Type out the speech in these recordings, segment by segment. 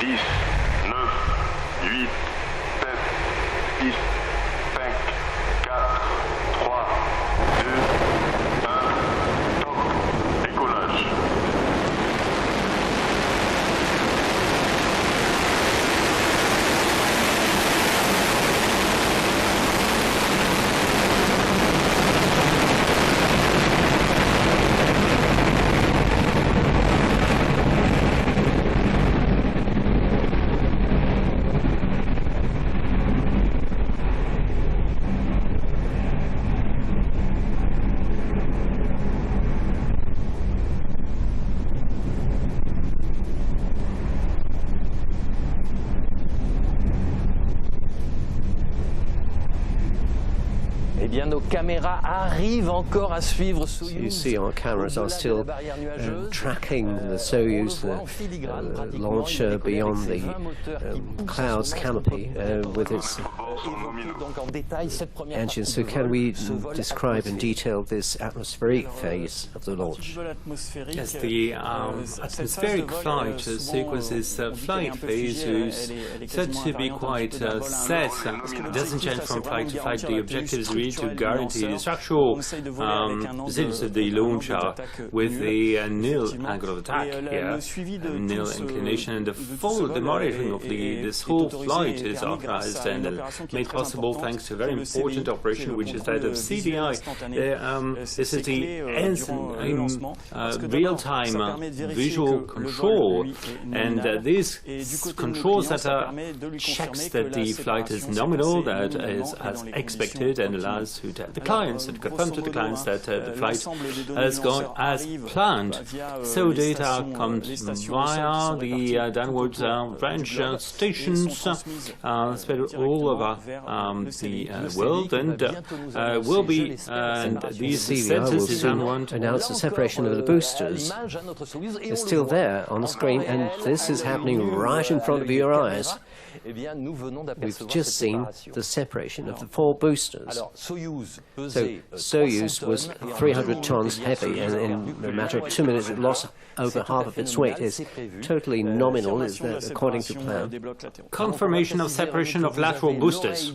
10, 9, 8, 7, 6, 5, 4, 3, 2, 1, top, décollage. Eh bien, nos caméras arrivent encore à suivre Soyuz. You see our cameras are still tracking the Soyuz, the launcher beyond the clouds canopy with its engines. So can we describe in detail this atmospheric phase of the launch? Yes, the atmospheric flight sequence is flight phase is said to be quite set. It doesn't change from flight to flight. The objective is really to guarantee the structural resilience of the launcher with the nil angle of attack here, nil inclination, and the monitoring of this whole flight is authorized and made possible thanks to a very important operation, which is that of CDI. This is the real-time visual control, and these controls that checks that the flight is nominal, that is as expected, and allows to tell the clients and confirm to the clients that the flight has gone as planned. So data comes via the downward branch stations spread all over the world, and will be, and these centers is announce the separation of the boosters. It's still there on the screen, and this is happening right in front of your eyes. We've just seen the separation of the 4 boosters. So Soyuz was 300 tons heavy, and in a matter of 2 minutes it lost over half of its weight. It's totally nominal, is that according to plan? Confirmation of separation of lateral boosters.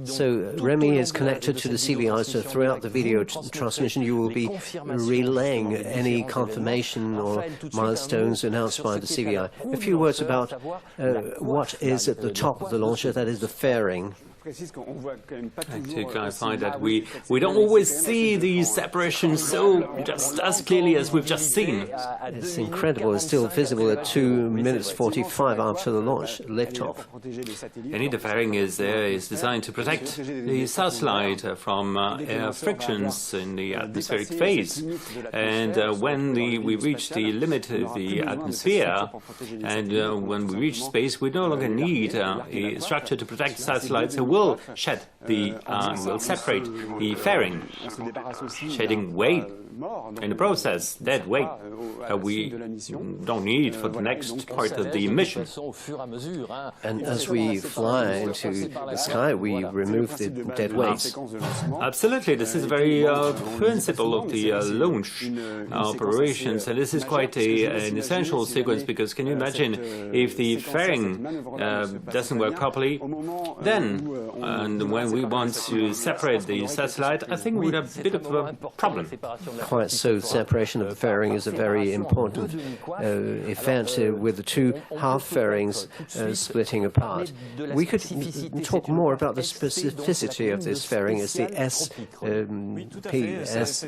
So Remy is connected to the CVI, so throughout the video transmission you will be relaying any confirmation or milestones announced by the CVI. A few words about what is at the top of the launcher, that is the fairing. To clarify that we don't always see these separations so just as clearly as we've just seen. It's incredible. It's still visible at 2 minutes 45 after the launch liftoff. Any the fairing is there is designed to protect the satellite from air frictions in the atmospheric phase. And when we reach the limit of the atmosphere, and when we reach space, we no longer need a structure to protect the satellite. So will shed the, will separate the fairing, shedding weight in the process, dead weight we don't need for the next part of the mission. And as we fly into the sky, we remove the dead weights. Absolutely, this is a very principle of the launch operations, and this is quite an essential sequence, because can you imagine if the fairing doesn't work properly, then and when we want to separate the satellite, I think we would have a bit of a problem. Quite so. Separation of the fairing is a very important event with the 2 half fairings splitting apart. We could talk more about the specificity of this fairing as the SPS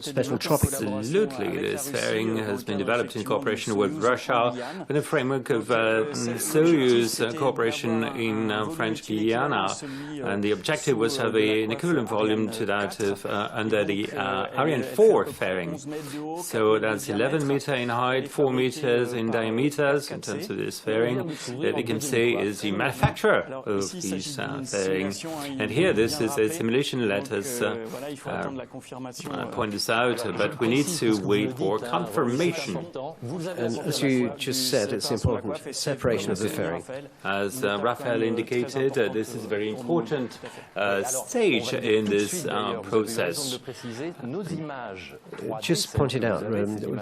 special tropical. Absolutely, this fairing has been developed in cooperation with Russia in the framework of Soyuz cooperation in French Guiana, and the objective was to have an equivalent volume to that of under the Ariane 4 fairing. So that's 11 meters in height, 4 meters in diameters in terms of this fairing. That we can say is the manufacturer of these fairings. And here this is a simulation, let us point this out, but we need to wait for confirmation. And as you just said, it's important, separation of the fairing. As Raphael indicated, this is very important stage in this process. Just pointed out,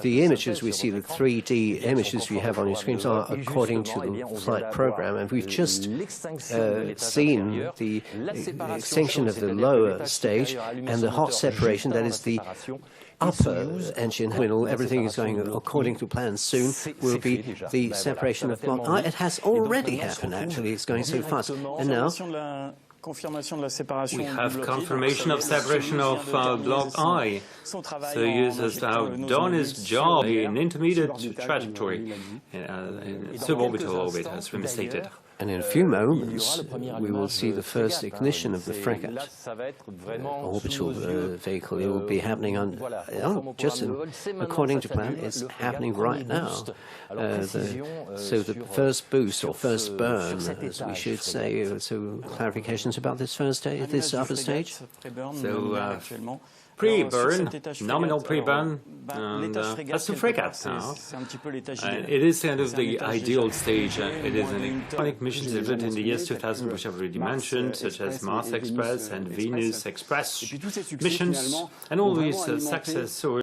the images we see, the 3D images you have on your screens are according to the flight program, and we've just seen the extinction of the lower stage and the hot separation, that is the upper engine. When everything is going according to plan, soon will be the separation of Block I. It has already happened, actually. It's going so fast. And now we have confirmation of separation of Block I. Soyuz has now done its job in intermediate trajectory, in suborbital orbit, as we stated. And in a few moments, we will see the first ignition of the frigate orbital vehicle. It will be happening according to plan. It's happening right now. So the first boost or first burn, as we should say. So clarifications about this first stage, this upper stage. So pre-burn, nominal pre-burn, and that's the frigate now. It is kind of the ideal stage. It is an electronic mission delivered in the years 2000, which I've already mentioned, such as Mars Express and Venus Express missions, and all these success stories.